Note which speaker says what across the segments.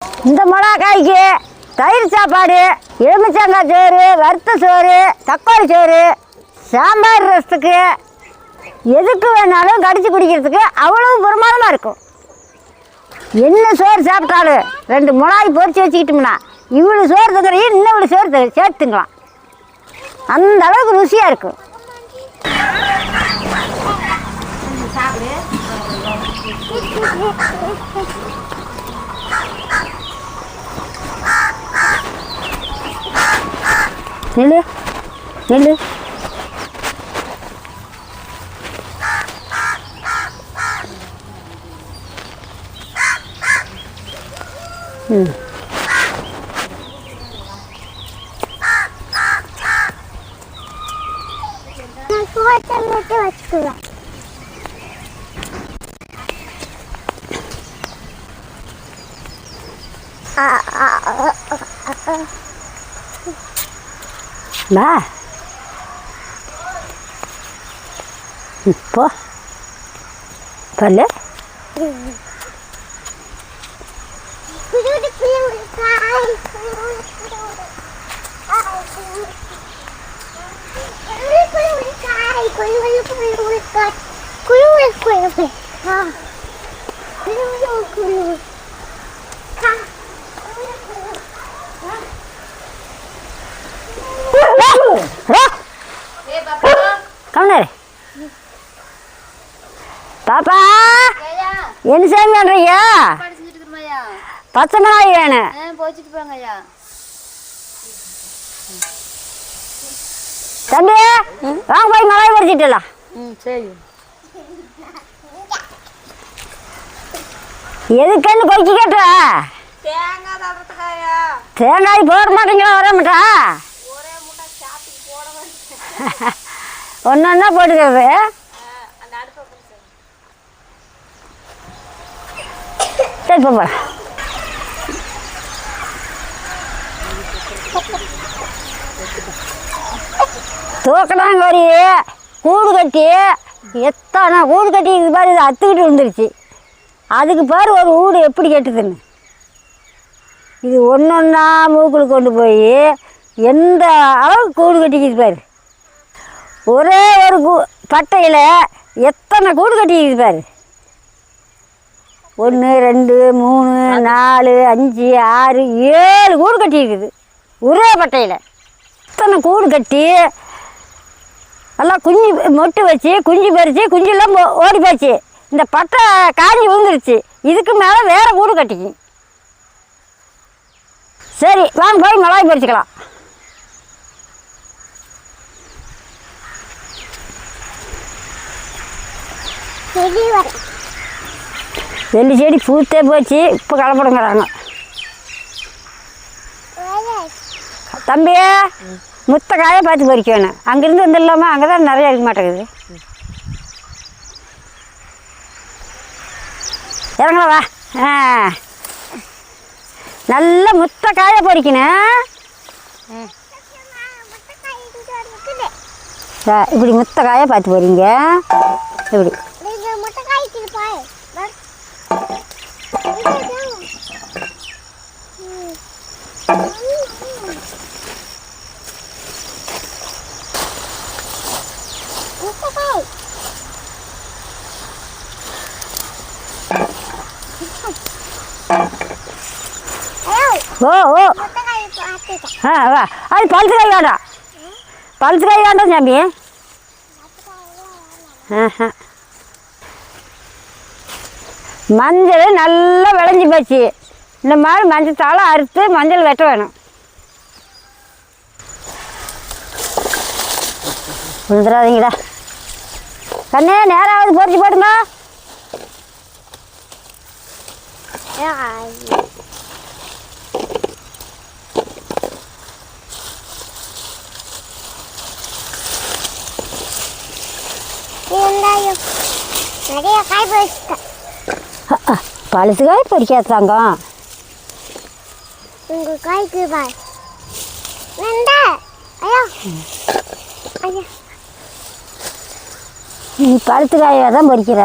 Speaker 1: இந்த மிளகாய்க்கு தயிர் சாப்பாடு, எலுமிச்சங்காய் சோறு, வறுத்த சோறு, தக்காளி சோறு, சாம்பார் ரசத்துக்கு எதுக்கு வேணாலும் கடிச்சு குடிக்கிறதுக்கு அவ்வளவு பிரமாதமாக இருக்கும். என்ன சோறு சாப்பிட்டாலும் 2 மிளகாய் பொரிச்சு வச்சுக்கிட்டோம்னா இவ்வளோ சோறு தங்குறையும் இன்னும் இவ்வளோ சோறு சேர்த்துங்களாம். அந்த அளவுக்கு ருசியாக இருக்கும். நெல்லு நெல்லு வச்சுக்குவேன். வா போ பல்லு கவுனரு பாப்பா என்ன சாமி பண்றீங்க? பச்சை மிளகாய் வேணும். தம்பி வாங்க போய் மிளகாய் பறிச்சிட்டுலாம். சரி. எதுக்குன்னு கொய்ச்சி கேட்ட தேங்காய் போட மாட்டீங்களா? வர மாட்டா ஒன்னா போட்டுக்கிறது. சரி போப்பா. தூக்கணாங்கறி கூடு கட்டி எத்தனை கூடு கட்டி இது மாதிரி இது அத்துக்கிட்டு வந்துருச்சு. அதுக்கு பாரு ஒரு வீடு எப்படி கட்டுதுன்னு. இது ஒன்றா மூக்கில் கொண்டு போய் எந்த அளவுக்கு கூடு கட்டிக்கிது பாரு. ஒரே ஒரு பட்டையில் எத்தனை கூடு கட்டிக்கிது பாரு. 1 2 3 4 5 6 7 கூடு கட்டியிருக்குது ஒரே பட்டையில். எத்தனை கூடு கட்டி எல்லாம் குஞ்சு மொட்டு வச்சு குஞ்சு பறித்து குஞ்செல்லாம் ஓடி போச்சு. இந்த பட்டை காஞ்சி விழுந்துருச்சு. இதுக்கு மேலே வேறு கூடு கட்டிக்கும். சரி வாங்க போய் மிளகாய் பறிச்சுக்கலாம். வெள்ளி செடி பூத்தே போச்சு. இப்போ கலப்படங்கிறாங்க. தம்பி முத்த காயை பார்த்து பறிக்க வேணும். அங்கேருந்து வந்துடலாமா? அங்கே தான் நிறையா இருக்க மாட்டேங்குது. இறங்கலாம் வா. நல்ல முத்த காயை பறிக்கணும். இப்படி முத்த காயை பார்த்து போறீங்க. இப்படி ஓ ஓ வா. அது பழுத்து காய் வேண்டாம். பழுத்து காய் வேண்டாம் சாமி. மஞ்சள் நல்லா விளைஞ்சி போச்சு. இந்த மாதிரி மஞ்சள் தாளை அறுத்து மஞ்சள் வெட்ட வேணும். விழுந்துடாதீங்கடா கண்ணே. நேராவது பொறிச்சு போடுங்க. நிறைய காய் பறிச்சுட்டேன். பழுத்து காய் பறிக்காதாங்க. உங்கள் காய்க்கு பாய் நீ பழுத்து காயை தான் பறிக்கிற.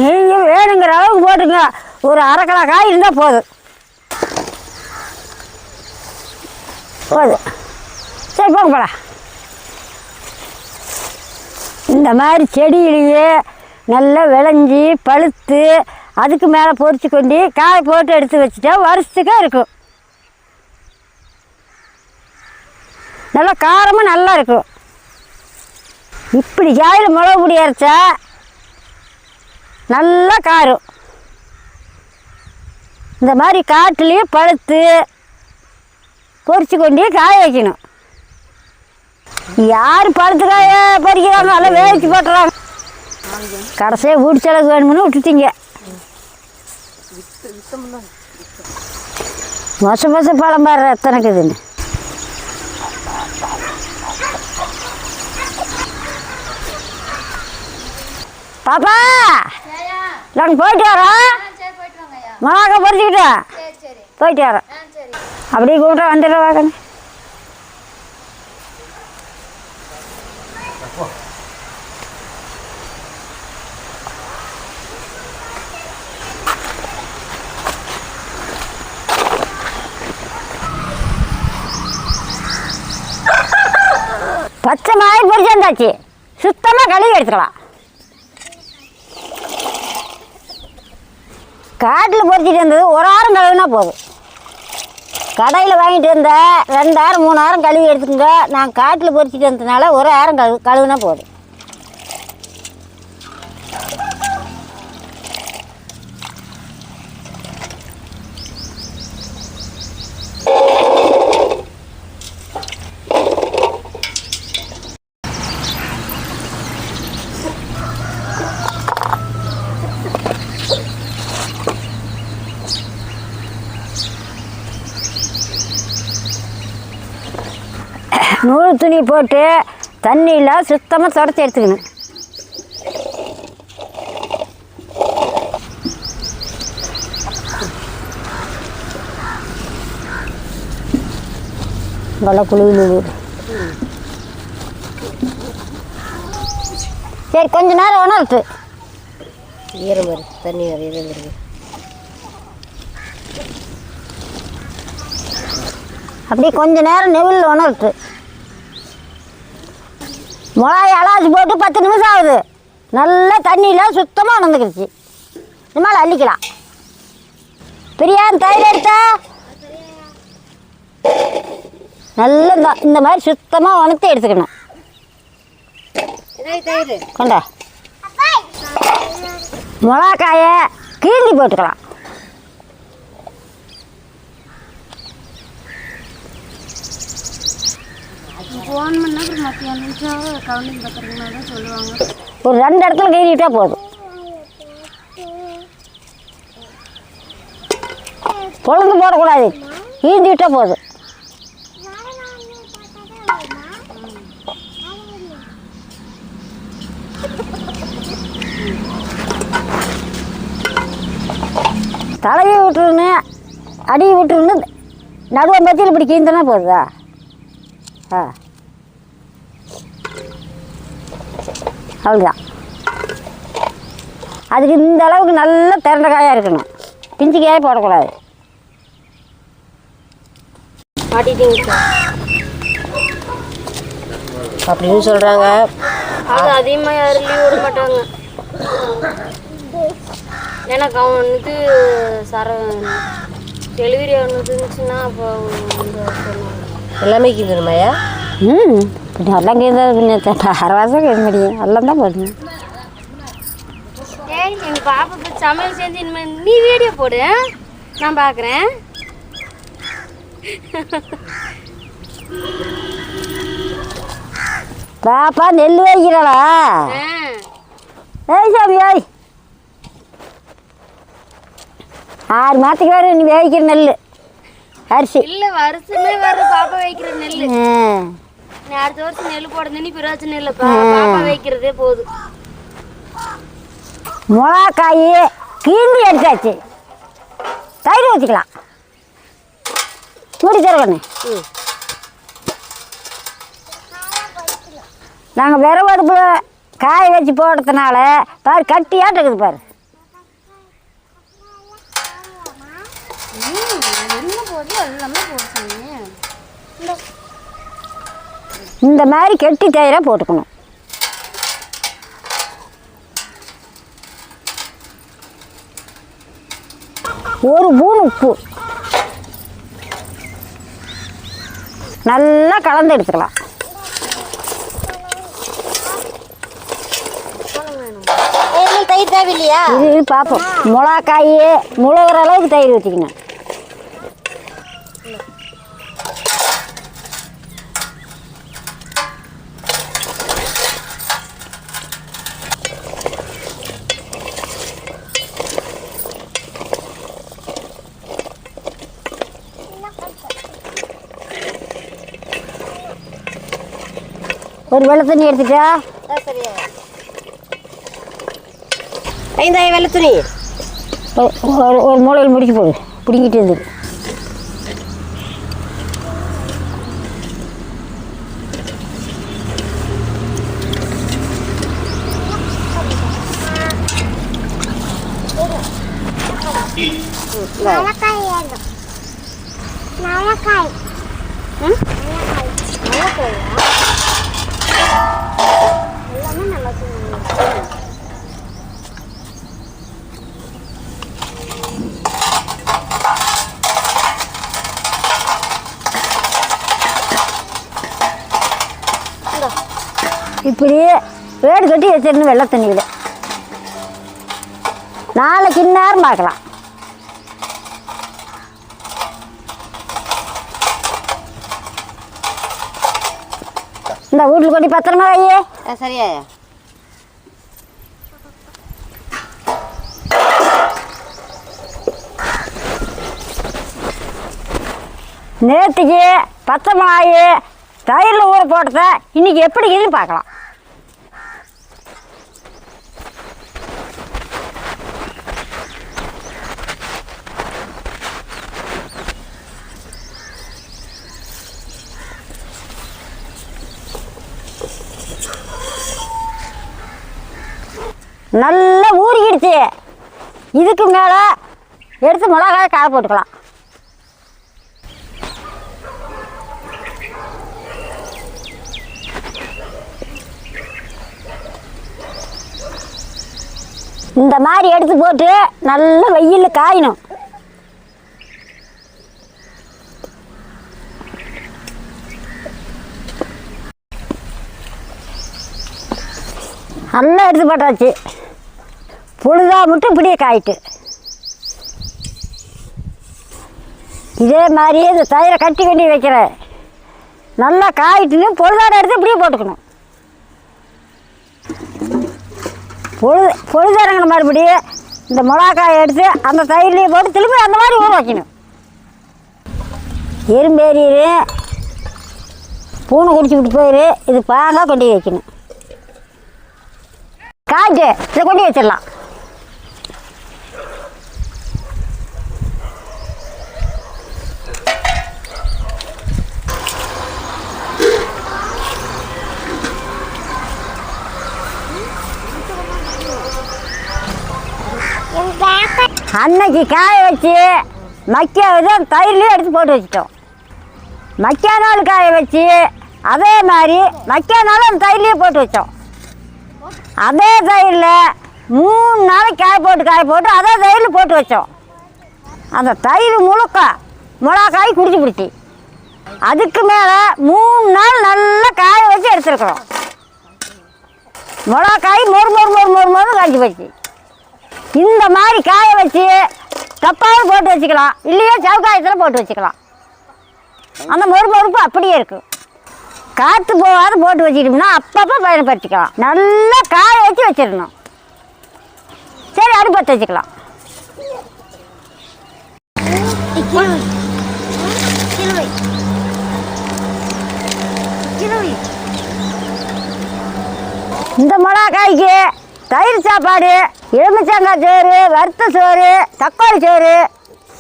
Speaker 1: நீங்கள் வேணுங்கிற அளவுக்கு போட்டுங்க. ஒரு 1/2 கிலோ காய் இருந்தால் போதும். போதும். சரி போங்க போலாம். இந்த மாதிரி செடியிலேயே நல்லா விளைஞ்சி பழுத்து அதுக்கு மேலே பொறிச்சு கொண்டு காய போட்டு எடுத்து வச்சுட்டா வருஷத்துக்கே இருக்கும். நல்லா காரமும் நல்லா இருக்கும். இப்படி காயில் மிளகு பொடி அரைச்சா நல்லா காரம். இந்த மாதிரி காட்டுலேயே பழுத்து பொறிச்சு கொண்டு காய வைக்கணும். யார் பழுத்து காய பறிக்கிறாங்க நல்லா வேவிச்சு போட்டுறாங்க. கடைசியாக வீட்டு செலவு வேணும்னு விட்டுட்டீங்க. மொச பழம் பாரு எத்தனைக்குதுன்னு. பாப்பா நாங்கள் போயிட்டு வரோம். மிளகா பறிச்சுக்கிட்டா போயிட்டு வரோம். அப்படியே கூப்பிட்டா வந்துடுற வாங்க. பச்சை மாய் பொறிச்சு வந்தாச்சு. சுத்தமாக கழுவி எடுத்துக்கலாம். காட்டில் பொறிச்சிட்டு இருந்தது ஒரு வாரம் கழுவுனா போதும். கடையில் வாங்கிட்டு வந்த 2000 3000 கழுவி எடுத்துக்கோங்க. நான் காட்டில் பொறிச்சிட்டு வந்ததுனால ஒரு வாரம் கழுவுனா போதும். நூல் துணி போட்டு தண்ணியில் சுத்தமாக தொடச்சி எடுத்துக்கணும். நல்லா குளிர். சரி கொஞ்ச நேரம் உணர்த்து.
Speaker 2: ஈரம் வருது, தண்ணி நிறைய வருது.
Speaker 1: அப்படி கொஞ்ச நேரம் நெவில் உணர்த்து. மிளகாய் அலாசி போட்டு 10 நிமிஷம் ஆகுது. நல்லா தண்ணியில் சுத்தமாக உணர்ந்துக்கிடுச்சு. இந்த மாதிரி அள்ளிக்கலாம். பிரியாணி தயிர் எடுத்தா நல்லா இந்த மாதிரி சுத்தமாக உணர்த்தி எடுத்துக்கணும். கொண்டா மிளகாயை கீழ்த்தி போட்டுக்கலாம். ஒரு 2 இடத்துல கீறிட்டா போதும். பொழுது போடக்கூடாது, கீழ்த்தி விட்டா போதும். தலையை விட்டுருன்னு அடியை விட்டுருன்னு நடுவை மத்தியில் இப்படி கீழ்ந்தனா போகுதா? அவ்வளோதான். அதுக்கு இந்த அளவுக்கு நல்ல திரண்ட காயாக இருக்கணும். பிஞ்சு காயை போடக்கூடாது.
Speaker 2: அப்படின்னு சொல்கிறாங்க.
Speaker 3: அது அதிகமாக யாரும் லீவ் விட மாட்டாங்க. எனக்கு அவன் டெலிவரி இருந்துச்சுன்னா அப்போ
Speaker 2: எல்லாமே கீதுமாயா?
Speaker 1: எல்லாம் கீழ்ந்தது. 6 வருஷம் கீழ முடியும். எல்லாம் தான் போடணும்.
Speaker 3: எங்கள் பாப்பாக்கு சமையல் செஞ்சு இனிமேல் நீ வீடியோ போடு, நான் பார்க்குறேன்.
Speaker 1: பாப்பா நெல் வைக்கிறாளா? ஏய் சாமி ஏய், 6 மாதத்துக்கு வேறு நீ வேவிக்கிற நெல் அரிசி
Speaker 3: இல்லை, வருஷமே வேறு பாப்பா வைக்கிற நெல். நீ அடுத்த வருஷம் நெல் போடுறது நீ பிரச்சனை இல்லை, பாப்பா வைக்கிறதே போதும்.
Speaker 1: மிளகாய் கீந்தி எடுத்தாச்சு. தயிர் ஊற்றிக்கலாம். மூடி தருவண்ணே. நாங்கள் விரவு அடுப்பில் காய வச்சு போடுறதுனால பாரு கட்டியாட்டு இருக்குது பாரு. இந்த மாதிரி கெட்டி தயிரை போட்டுக்கணும். ஒரு ஸ்பூன் உப்பு நல்லா கலந்து எடுத்துக்கலாம்.
Speaker 2: தயிர் தேவையில்லையா?
Speaker 1: இது பார்ப்போம். மிளகாய் முழுகிற அளவுக்கு தயிர் ஊற்றிக்கணும். ஒரு வெள்ளை தண்ணி எடுத்துட்டா
Speaker 2: சரியா? ஐந்தாயிரம் வெள்ளை துணி
Speaker 1: ஒரு மூலையில் முடிச்சு போடு. பிடிங்கிட்டு இருந்துரு. இப்படி வேடு கட்டி வச்சிருந்து வெள்ளை தண்ணியில் நாளைக்கு இந்நேரம் பார்க்கலாம். இந்த வீட்டில் கொட்டி பத்திரமா ஐயே.
Speaker 2: சரியா?
Speaker 1: நேற்றுக்கு பச்சை மிளகாய் தயிரில் ஊற போட்டத இன்னைக்கு எப்படி இருக்குன்னு பார்க்கலாம். நல்லா ஊறிக்கிடுச்சு. இதுக்கு மேலே எடுத்து மிளகாய் காய போட்டுக்கலாம். இந்த மாதிரி எடுத்து போட்டு நல்ல வெயில் காயணும். நல்லா எடுத்து போட்டாச்சு. பொழுதா மட்டும் இப்படியே காயிட்டு. இதே மாதிரியே இந்த தயிரை கட்டி கட்டி வைக்கிறேன். நல்லா காயிட்டுன்னு பொழுதாட எடுத்து இப்படியே போட்டுக்கணும். பொழுதாரங்கிற மறுபடியும் இந்த மிளகாயை எடுத்து அந்த தயிர்லேயே போட்டு திரும்பி அந்த மாதிரி ஊற வைக்கணும். எறும்பேறிடு பூனை குடிச்சு விட்டு போயிரு. இது பாங்காக கொண்டு வைக்கணும். காய்ட்டு இதை கொண்டு வச்சிடலாம். அன்னைக்கு காய வச்சு மக்கியாவது அந்த தயிர்லேயே எடுத்து போட்டு வச்சிட்டோம். மக்கியா நாள் காய வச்சு அதே மாதிரி மக்கியா நாள் அந்த தயிர்லேயே போட்டு வச்சோம். அதே தயிரில் 3 நாளைக்கு காய போட்டு அதே தயிரில் போட்டு வச்சோம். அந்த தயிர் முழுக்க மிளகாய் குடிச்சு பிடிச்சி அதுக்கு மேலே 3 நாள் நல்லா காய வச்சு எடுத்துருக்குறோம். மிளகாய் மொறு காய்ச்சி போச்சு. இந்த மாதிரி காய வச்சு டப்பாவில் போட்டு வச்சுக்கலாம். இல்லையா சவுக்காயத்தில் போட்டு வச்சுக்கலாம். அந்த மொறுப்பு அப்படியே இருக்கும். காற்று போகாத போட்டு வச்சுக்கிட்டோம்னா அப்பப்போ பயன்படுத்திக்கலாம். நல்லா காய வச்சு வச்சிடணும். சரி, அடுப்பத்தை வச்சுக்கலாம். இந்த மிளகாய்க்கு தயிர் சாப்பாடு, எலுமிச்சங்காய் சோறு, வறுத்த சோறு, தக்காளி சோறு,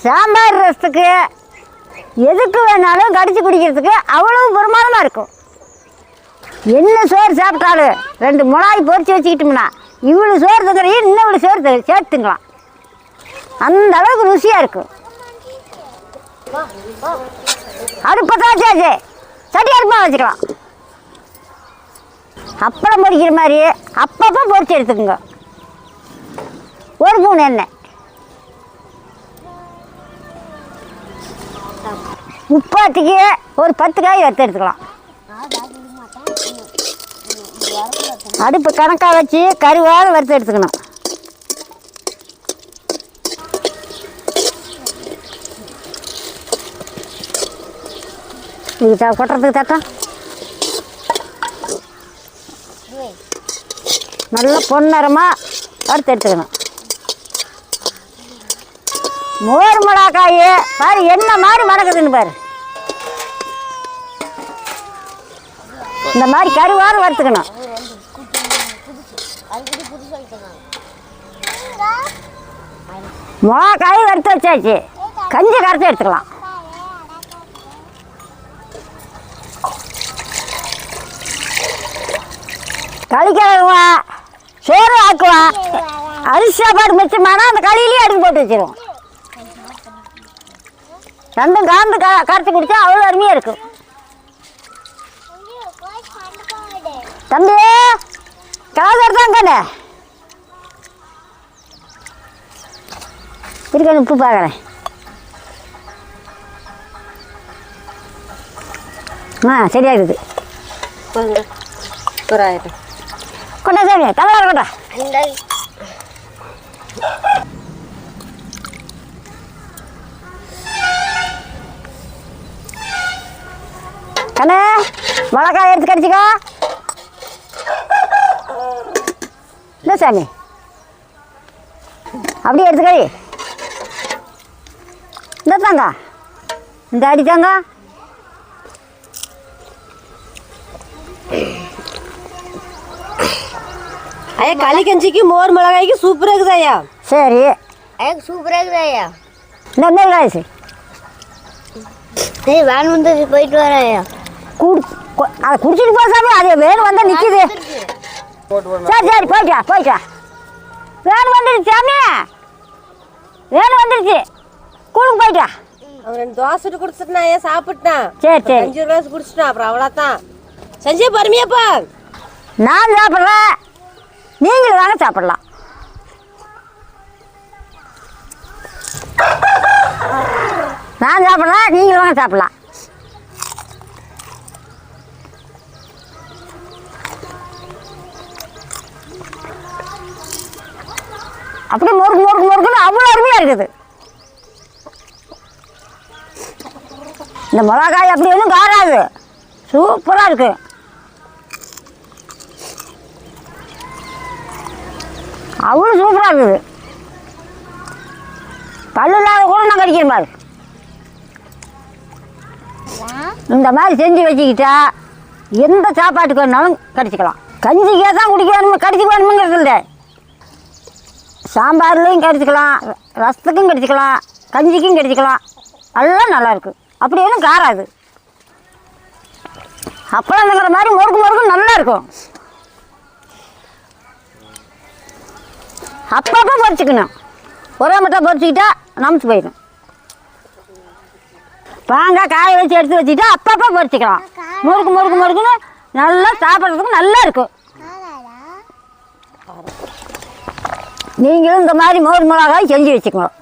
Speaker 1: சாம்பார் ரசத்துக்கு எதுக்கு வேணாலும் கடிச்சு குடிக்கிறதுக்கு அவ்வளவு பிரமாதமாக இருக்கும். என்ன சோறு சாப்பிட்டாலும் 2 மிளகாய் பொரிச்சு வச்சுக்கிட்டோம்னா இவ்வளோ சோறு தங்குறையும் இன்னும் இவ்வளோ சோறு சேர்த்துங்களாம். அந்த அளவுக்கு ருசியாக இருக்கும். அடுப்பை வச்சாச்சு, சட்டி அடுப்பாக வச்சுக்கலாம். அப்பளம் பொரிக்கிற மாதிரி அப்பப்போ பொரிச்சு எடுத்துக்கோங்க. ஒரு ஸ்பூன் எண்ணெய், உப்பாத்திக்கு ஒரு 10 காய் வறுத்து எடுத்துக்கலாம். அடுப்பு கணக்காக வச்சு கருவாக வறுத்து எடுத்துக்கணும். இது கொட்டுறதுக்கு தட்டம் நல்லா பொன்னரமாக வறுத்து எடுத்துக்கணும். மோர் மிளகாய் பாரு என்ன மாதிரி மணக்குதுன்னு பாரு. இந்த மாதிரி கருவாறு வறுத்துக்கணும். மிளகாய் வறுத்து வச்சாச்சு, கஞ்சி கரைச்சி எடுத்துக்கலாம். களிக்கிழங்குவான், சோறு ஆக்குவான். அரிசி சாப்பாடு மிச்சமானா அந்த களியிலேயே அடுப்பு போட்டு வச்சிருவோம். ரெண்டும் காந்து கரைச்சி குடித்தா அவ்வளோ அருமையாக இருக்கும். தம்பி கலாச்சாரம் தான் கண்ணே இருக்கணும். உப்பு பார்க்குறேன். சரியா இருக்குது. கொண்டா சாமி கலவர கொண்டா. கண்ணே மிளகாய் எடுத்து கடிச்சிக்கோ. இல்லை சாமி அப்படியே எடுத்துக்கடி. இந்த தாங்க, இந்த அடி தாங்க.
Speaker 2: ஐயா களி கஞ்சிக்கு மோர் மிளகாய்க்கு சூப்பராக இருக்குது ஐயா.
Speaker 1: சரி
Speaker 2: ஐயா சூப்பராக இருக்குது ஐயா.
Speaker 1: இந்த காய்ச்சி
Speaker 2: வேன் வந்து போயிட்டு வரேன் ஐயா.
Speaker 1: அதை குடிச்சிட்டு போ சாமி. அது வேணும் வந்தால் நிற்கிது. சரி சரி போயிட்டா போயிட்டா. வேணும் வந்துடுச்சு சாமி, வேணும் வந்துடுச்சு. கூழுக்கு போயிட்டா.
Speaker 2: அவன் 2 தோசை குடிச்சிட்டான் ஐயா, சாப்பிட்டான்.
Speaker 1: சரி சரி
Speaker 2: 5 கிளாஸ் குடிச்சிட்டான். அப்புறம் அவ்வளோதான். செஞ்சே பொறுமையாப்பா.
Speaker 1: நான் சாப்பிட்றேன், நீங்களும் வாங்க சாப்பிடலாம். நான் சாப்பிட்றேன், நீங்களும் வாங்க சாப்பிடலாம். அப்படியே முறுக்குன்னு அவ்வளோ அருமையாக இருக்குது. இந்த மிளகாய் அப்படி ஒன்றும் காராது, சூப்பராக இருக்கு. அவ்வளோ சூப்பராக இருக்குது. பல்லு இல்லாத கூட நான் கடிக்கிறேன் பாரு. இந்த மாதிரி செஞ்சு வச்சுக்கிட்டா எந்த சாப்பாட்டுக்கு வேணாலும் கடிச்சிக்கலாம். கஞ்சிக்கே தான் குடிக்கணும் கடிச்சு வேணுமுங்கிறது இல்லை. சாம்பார்லேயும் கடிச்சிக்கலாம், ரசத்துக்கும் கடிச்சிக்கலாம், கஞ்சிக்கும் கடிச்சிக்கலாம். எல்லாம் நல்லாயிருக்கு. அப்படி ஒன்றும் காராது. அப்பளம்ங்கிற மாதிரி முறுக்கு நல்லா இருக்கும். அப்பப்போ பொரிச்சிக்கணும். ஒரே மட்டும் பொரிச்சிக்கிட்டா நம்பிச்சு போயிடும். பாங்காய் காய வச்சு எடுத்து வச்சுட்டா அப்பப்போ பொரிச்சிக்கலாம். முறுக்குன்னு நல்லா சாப்பிட்றதுக்கு நல்லா இருக்கும். நீங்களும் இந்த மாதிரி மோர் மிளகாய் செஞ்சு வச்சுக்கணும்.